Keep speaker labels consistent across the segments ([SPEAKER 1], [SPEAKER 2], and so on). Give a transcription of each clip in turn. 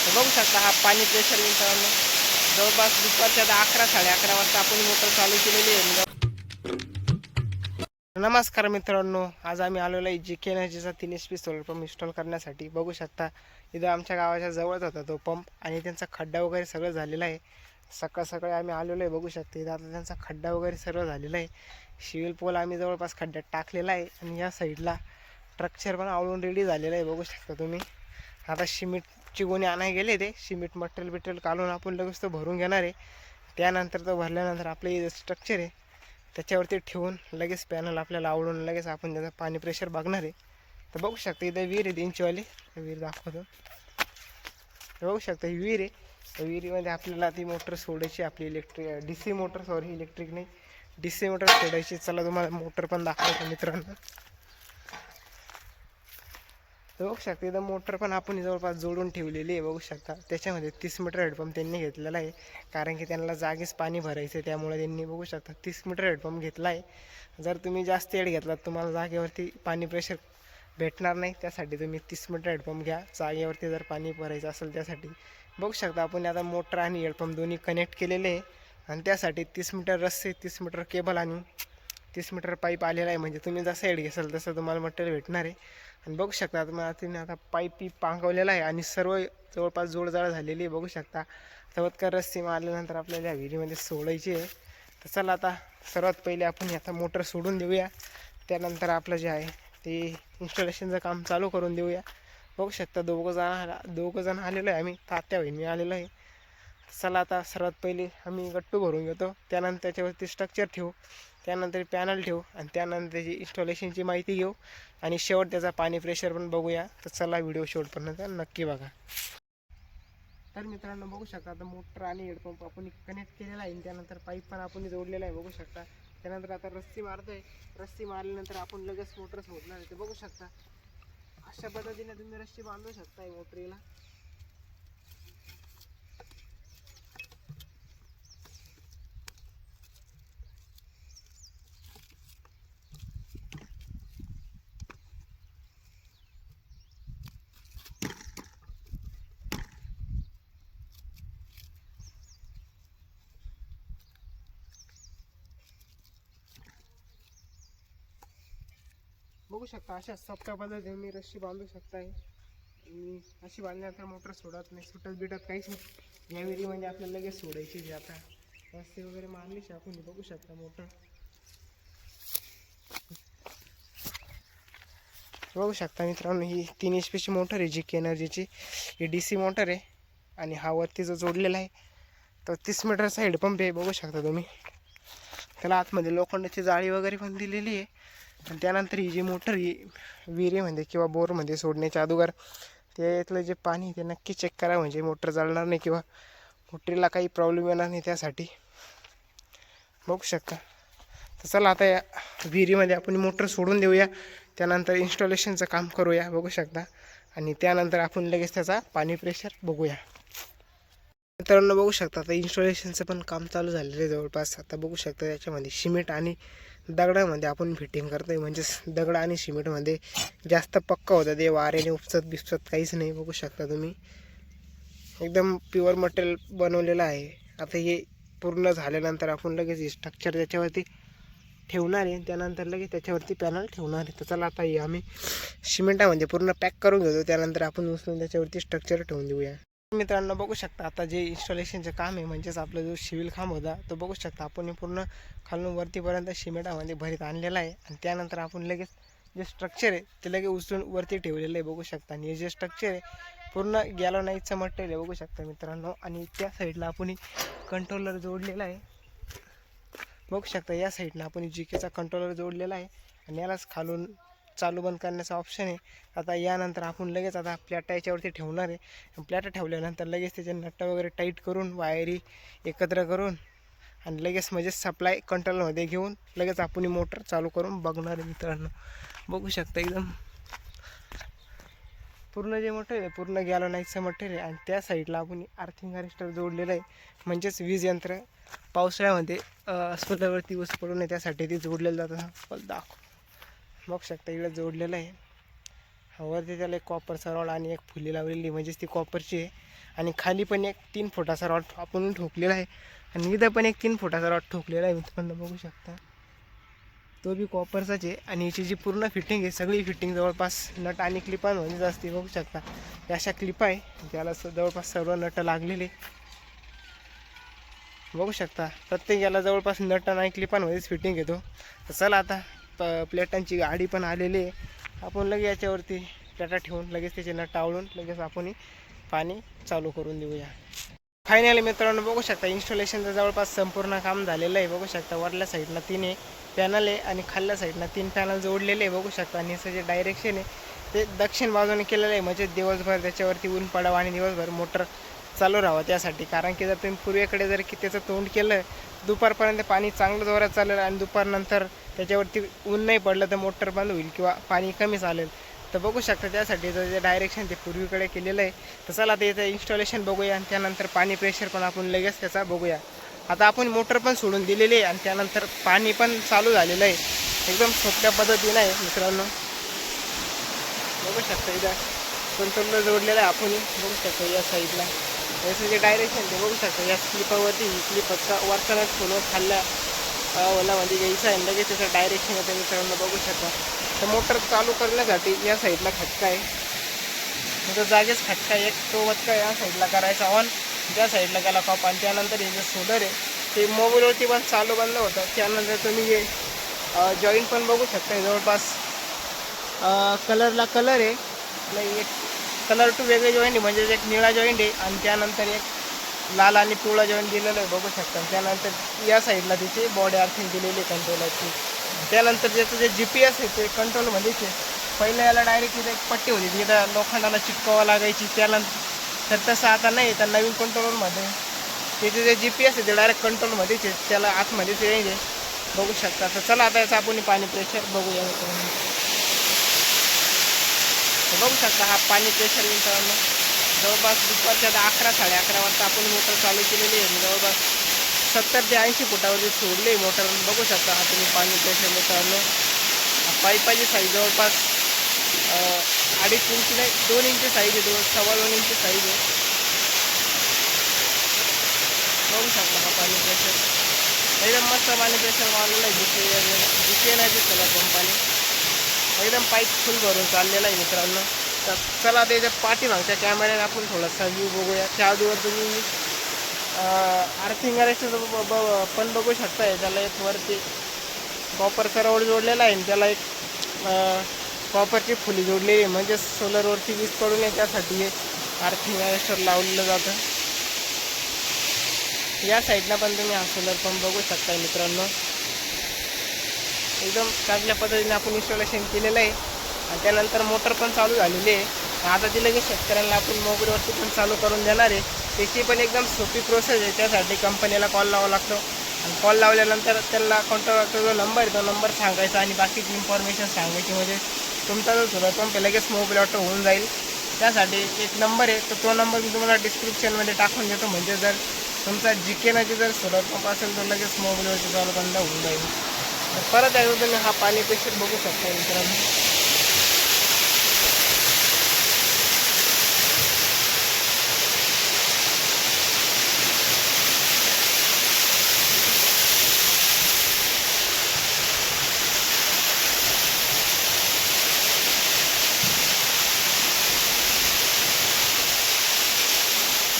[SPEAKER 1] तर बघू शकता हा पाणी प्रेशर मित्रांनो जवळपास दुपारच्या 11-11:30 वाजता आपण मोटर चालू केलेली आहे. नमस्कार मित्रांनो, आज आम्ही आलेलो आहे जी के एनर्जीचा 3 HP सोलर पंप इन्स्टॉल करण्यासाठी. बघू शकता इथं आमच्या गावाच्या जवळच होता तो पंप आणि त्यांचा खड्डा वगैरे सगळं झालेला आहे. सकाळ सकाळी आम्ही आलेलो आहे. बघू शकता इथं आता त्यांचा खड्डा वगैरे सर्व झालेला आहे. शिविल पोल आम्ही जवळपास खड्ड्यात टाकलेला आहे आणि या साईडला स्ट्रक्चर पण आवळून रेडी झालेलं आहे. बघू शकता तुम्ही. आता सिमेंटची गोणी आणायला गेले ते सिमेंट मटेरियल काढून आपण लगेच तो भरून घेणार आहे. त्यानंतर तो भरल्यानंतर आपले स्ट्रक्चर आहे त्याच्यावरती ठेवून लगेच पॅनल आपल्याला आवडून लगेच आपण त्याचं पाणी प्रेशर बघणार आहे. तर बघू शकता इथं विहीर आहे 300वाली. विहीर दाखवतो. तर बघू शकता ही विहीर आहे. त्या विहिरीमध्ये आपल्याला ती मोटर सोडायची आपली electric DC motor. Sorry electric नाही, DC मोटर सोडायची. चला तुम्हाला मोटर पण दाखवतो मित्रांनो. तर बघू शकता इथं मोटर पण आपण जवळपास जोडून ठेवलेली आहे. बघू शकता त्याच्यामध्ये 30 मीटर हेडपंप त्यांनी घेतलेला आहे कारण की त्यांना जागीच पाणी भरायचं आहे. त्यामुळे त्यांनी बघू शकता 30 मीटर हेडपंप घेतला आहे. जर तुम्ही जास्त हेड घेतलात तुम्हाला जागेवरती पाणी प्रेशर भेटणार नाही, त्यासाठी तुम्ही 30 मीटर हेडपंप घ्या जागेवरती जर पाणी भरायचं असेल त्यासाठी. बघू शकता आपण आता मोटर आणि हेडपंप दोन्ही कनेक्ट केलेले आहे आणि त्यासाठी 30 मीटर रस्से, 30 मीटर केबल आणि 30 मीटर पाईप आलेला आहे. म्हणजे तुम्ही जसं हेड घेसाल तसं तुम्हाला मटेरियल भेटणार आहे. आणि बघू शकता तुम्हाला तिने आता पाईप पांगवलेला आहे आणि सर्व जवळपास जोडजाड झालेली आहे. बघू शकता चवतकर रस्सी मारल्यानंतर आपल्याला या विहिरीमध्ये सोडायची आहे. तर चला आता सर्वात पहिले आपण आता मोटर सोडून देऊया. त्यानंतर आपलं जे आहे ते इन्स्टॉलेशनचं काम चालू करून देऊया. बघू शकता दोघं जण आलेलो आहे. आम्ही तात्या बहिणी आलेलो आहे. चला आता सर्वात पहिले आम्ही गट्टू भरून घेतो. त्यानंतर त्याच्यावरती स्ट्रक्चर ठेवू, त्यानंतर पॅनल ठेवू आणि त्यानंतर त्याची इन्स्टॉलेशनची माहिती घेऊ आणि शेवट त्याचा पाणी प्रेशर पण बघूया. तर चला व्हिडिओ शेवटपर्यंत नक्की बघा. तर मित्रांनो बघू शकता आता मोटर आणि हेडपंप आपण कनेक्ट केलेला आहे. त्यानंतर पाईप पण आपण जोडलेला आहे. बघू शकता त्यानंतर आता रस्सी मारतोय. रस्सी मारल्यानंतर आपण लगेच मोटर सोडणार आहे. ते बघू शकता अशा पद्धतीने तुम्ही रस्सी बांधू शकता मोटरीला. बघू शकता अशा सोप्या पद्धतीने मी रस्सी बांधू शकताय. आणि अशी बांधल्यानंतर मोटर सोडत नाही, सुटत बिटत काहीच नाही. या विहिरीमध्ये आपल्याला लगेच सोडायची जे आता रस्ते वगैरे मारली आपण. बघू शकता मोटर बघू शकता मित्रांनो. ही 3 HP मोटर आहे जी के एनर्जीची. ही DC मोटर आहे आणि हा वरती जो जोडलेला आहे तो 30 मीटरचा हेडपंप आहे. बघू शकता तुम्ही. त्याला आतमध्ये लोखंडाची जाळी वगैरे पण दिलेली आहे. आणि त्यानंतर ही जी मोटर ही विहिरीमध्ये किंवा बोरमध्ये सोडण्याच्या अगोदर त्यातलं जे पाणी ते नक्की चेक करा, म्हणजे मोटर चालणार नाही किंवा मोटरीला काही प्रॉब्लेम येणार नाही त्यासाठी. बघू शकता. तर चला आता या विहिरीमध्ये आपण मोटर सोडून देऊया. त्यानंतर इन्स्टॉलेशनचं काम करूया. बघू शकता आणि त्यानंतर आपण लगेच त्याचा पाणी प्रेशर बघूया. मित्रांनो बघू शकता आता इन्स्टॉलेशनचं पण काम चालू झालेलं आहे जवळपास. आता बघू शकता त्याच्यामध्ये सिमेंट आणि दगडामध्ये आपण फिटिंग करतोय. म्हणजेच दगड आणि सिमेंटमध्ये जास्त पक्का होतं ते, वाऱ्याने उपसत बिपसत काहीच नाही. बघू शकता तुम्ही एकदम प्युअर मटेरियल बनवलेलं आहे. आता हे पूर्ण झाल्यानंतर आपण लगेच स्ट्रक्चर त्याच्यावरती ठेवणार आहे. त्यानंतर लगेच त्याच्यावरती पॅनल ठेवणार आहे. तर चला आता हे आम्ही सिमेंटामध्ये पूर्ण पॅक करून घेतो. त्यानंतर आपण उचलून त्याच्यावरती स्ट्रक्चर ठेवून देऊया. मित्रांनो बघू शकता आता जे इन्स्टॉलेशनचं काम आहे म्हणजेच आपला जो सिव्हिल खांब होता तो बघू शकता आपण पूर्ण खालून वरतीपर्यंत सिमेंटामध्ये भरीत आणलेला आहे. आणि त्यानंतर आपण लगेच जे स्ट्रक्चर आहे ते लगेच उचलून वरती ठेवलेलं आहे. बघू शकता आणि हे जे स्ट्रक्चर आहे पूर्ण गॅलोनाइजचं मटेरियल आहे. बघू शकता मित्रांनो. आणि त्या साईडला आपण कंट्रोलर जोडलेला आहे. बघू शकता या साईडला आपण GKचा कंट्रोलर जोडलेला आहे आणि यालाच खालून चालू बंद करण्याचा ऑप्शन आहे. आता यानंतर आपण लगेच आता प्लॅटा याच्यावरती ठेवणार आहे. प्लॅटा ठेवल्यानंतर लगेच त्याचे नट वगैरे टाईट करून वायरी एकत्र करून आणि लगेच म्हणजे सप्लाय कंट्रोलमध्ये घेऊन लगेच आपण मोटर चालू करून बघणार आहे. मित्रांनो बघू शकता एकदम पूर्ण जे मटेरियल आहे पूर्ण गॅलोनाइजचं मटेरियल आहे. आणि त्या साईडला आपण आर्थिंग अरेस्टर जोडलेलं आहे. म्हणजेच वीज यंत्र पावसाळ्यामध्ये सोलरवरती ऊस पडू नये त्यासाठी ते जोडलेलं जातं. बघू शकता इकडे जोडलेलं आहे. वरती त्याला एक कॉपरचा रॉड आणि एक फुली लावलेली म्हणजेच ती कॉपरची आहे. आणि खाली पण एक 3 फुटाचा रॉड आपण ठोकलेला आहे आणि इथं पण एक 3 फुटाचा रॉड ठोकलेला आहे मित्रांनो, बघू शकता. तो बी कॉपरचाच आहे आणि याची जी पूर्ण फिटिंग आहे सगळी फिटिंग जवळपास नट आणि क्लिपांमध्येच असते. बघू शकता या अशा क्लिपा आहे, त्याला जवळपास सर्व नट लागलेले बघू शकता. प्रत्येक याला जवळपास नट आणि क्लिपांमध्येच फिटिंग येतो. तर चला आता प्लेटांची गाडी पण आलेली आहे. आपण लगेच याच्यावरती प्लेटा ठेवून लगेच त्याचे नट आवळून लगेच आपण पाणी चालू करून देऊया. फायनली मित्रांनो बघू शकता इन्स्टॉलेशनचं जवळपास संपूर्ण काम झालेलं आहे. बघू शकता वरल्या साईडला 3 पॅनल आहे आणि खाल्ल्या साईडला 3 पॅनल जोडलेले आहे. बघू शकता आणि याचं जे डायरेक्शन आहे ते दक्षिण बाजूने केलेलं आहे, म्हणजे दिवसभर त्याच्यावरती ऊन पडावं आणि दिवसभर मोटर चालू राहावं त्यासाठी. कारण की जर तुम्ही पूर्वेकडे जर की त्याचं तोंड केलं दुपारपर्यंत पाणी चांगलं जोरात चालेल आणि दुपारनंतर त्याच्यावरती ऊन नाही पडलं तर मोटर बंद होईल किंवा पाणी कमी चालेल. तर बघू शकता त्यासाठी जे डायरेक्शन ते पूर्वीकडे केलेलं आहे. तर चला त्याचं इन्स्टॉलेशन बघूया आणि त्यानंतर पाणी प्रेशर पण आपण लगेच त्याचा बघूया. आता आपण मोटर पण सोडून दिलेली आहे आणि त्यानंतर पाणी पण चालू झालेलं आहे. एकदम सोप्या पद्धतीनं आहे मित्रांनो, बघू शकता. इथं कंट्रोलर जोडलेलं आहे आपण, बघू शकता या साईडला याचं जे डायरेक्शन ते बघू शकता. या स्लिपावरती ही स्लिपचा वरचा नट खोलून खाल्ल्या ओलामध्ये घ्यायचं आहे लगेच त्याचं डायरेक्शन येतं मित्रांनो, बघू शकता. तर मोटर चालू करण्यासाठी या साईडला खटका आहे, म्हणजे जागेच खटका एक तो वटका या साईडला करायचा ऑन, त्या साईडला गेला कॉप आणि त्यानंतर हे जे सोलर आहे ते मोबाईलवरती पण चालू बंद होतं. त्यानंतर तुम्ही हे जॉईंट पण बघू शकता. जवळपास कलरला कलर आहे, नाही एक कलर टू वेगळे जॉईंट आहे, म्हणजे एक निळा जॉईंट आहे आणि त्यानंतर एक लाल आणि पिवळा जॉईंट दिलेलं आहे बघू शकता. त्यानंतर या साईडला तिची बॉडी अर्थिंग दिलेली आहे कंट्रोलरची. त्यानंतर ज्याचं जे GPS आहे ते कंट्रोलमध्येच आहे. पहिल्या याला डायरेक्ट इथं एक पट्टी होती तिथं लोखंडाला चिटकावं लागायची, त्यानंतर तसं आता नाही. तर नवीन कंट्रोलरमध्ये त्याचे जे GPS आहे ते डायरेक्ट कंट्रोलमध्येच आहे, त्याला आतमध्येच रेंज आहे बघू शकता. तर चला आता याचं आपण पाणी प्रेशर बघूया मित्रांनो. बघू शकता हा पाणी प्रेशर मित्रांनो जवळपास दुपारच्या 11 साडे11 वाजता आपण मोटर चालू केलेली आहे. जवळपास 70 ते 80 फुटावरती सोडले मोटर, बघू शकता हा तुम्ही पाणी प्रेशर मित्रांनो. पाईपाची साईज जवळपास 2.5 इंच नाही 2 इंच साईज आहे, 2.25 इंच साईज आहे बघू शकता. हा पाणी प्रेशर एकदम मस्त पाणी प्रेशर मारलेलं आहे. जिथे नाही दिसलं पंपाने एकदम पाईप फुल भरून चाललेला आहे मित्रांनो. तर चला त्याच्या पाठीमागच्या कॅमेऱ्याने आपण थोडासा व्ह्यू बघूया. त्या आधीवर तुम्ही आर्थिंग अरेस्टचं पण बघू शकताय. त्याला एक वरती कॉपरचा रॉड जोडलेला आहे आणि त्याला एक कॉपरची फुली जोडलेली आहे, म्हणजे सोलरवरती वीज पडू नये त्यासाठी हे आर्थिंग अरेस्टर लावलेलं जातं. या साईडला पण तुम्ही हा सोलर पंप बघू शकताय मित्रांनो. एकदम चांगल्या पद्धतीने आपण इन्स्टॉलेशन केलेलं आहे आणि त्यानंतर मोटर पण चालू झालेली आहे. आता ती लगेच शेतकऱ्यांना आपण मोबाईलवरती पण चालू करून देणार आहे. त्याची पण एकदम सोपी प्रोसेस आहे. त्यासाठी कंपनीला कॉल लावावा लागतो आणि कॉल लावल्यानंतर त्याला कॉन्ट्रॅक्टरचा जो नंबर आहे तो नंबर सांगायचा आणि बाकीची इन्फॉर्मेशन सांगायची, म्हणजे तुमचा जो सोलर पंप लगेच मोबाईलवर होऊन जाईल. त्यासाठी एक नंबर आहे, तर तो नंबर मी तुम्हाला डिस्क्रिप्शनमध्ये टाकून देतो, म्हणजे जर तुमचा जिकेनाची जर सोलर पंप असेल तर लगेच मोबाईलवरती चालू बंद होऊन जाईल. तर परत एकदा तुम्ही हा पाणी प्रेशर बघू शकता मित्रांनो.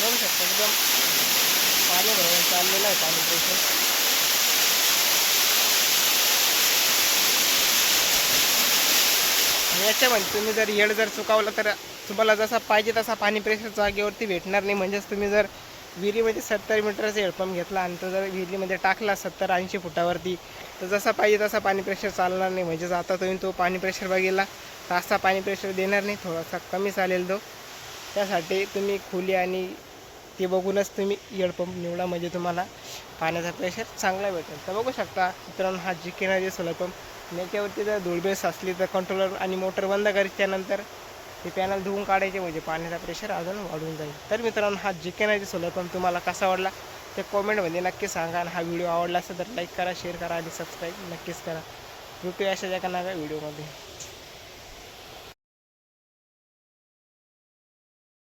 [SPEAKER 1] बघू शकता एकदम पाणी भरून चाललेलं आहे पाणी प्रेशर. याच्यामध्ये तुम्ही जर येड जर चुकावलं तर तुम्हाला जसा पाहिजे तसा पाणी प्रेशर जागेवरती भेटणार नाही. म्हणजेच तुम्ही जर विहिरीमध्ये 70 मीटरचा हेडपंप घेतला आणि तो जर विहिरीमध्ये टाकला 70-80 फुटावरती तर जसा पाहिजे तसा पाणी प्रेशर चालणार नाही. म्हणजेच आता तुम्ही तो पाणी प्रेशर बघितला तर असा पाणी प्रेशर देणार नाही, थोडासा कमी चालेल तो. त्यासाठी तुम्ही खोली आणि ते बघूनच तुम्ही हेडपंप निवडा, म्हणजे तुम्हाला पाण्याचा प्रेशर चांगला भेटेल. तर बघू शकता मित्रांनो हा जिकेनाची सोलर पंप. याच्यावरती जर धूळबेस असली तर कंट्रोलर आणि मोटर बंद करायची, त्यानंतर ते पॅनल धुवून काढायचे, म्हणजे पाण्याचा प्रेशर अजून वाढून जाईल. तर मित्रांनो हा जिकेनाची सोलर पंप तुम्हाला कसा आवडला ते कॉमेंटमध्ये नक्की सांगा आणि हा व्हिडिओ आवडला असेल तर लाईक करा, शेअर करा आणि सबस्क्राईब नक्कीच करा. भेटूया अशाच एका नव्या व्हिडिओमध्ये.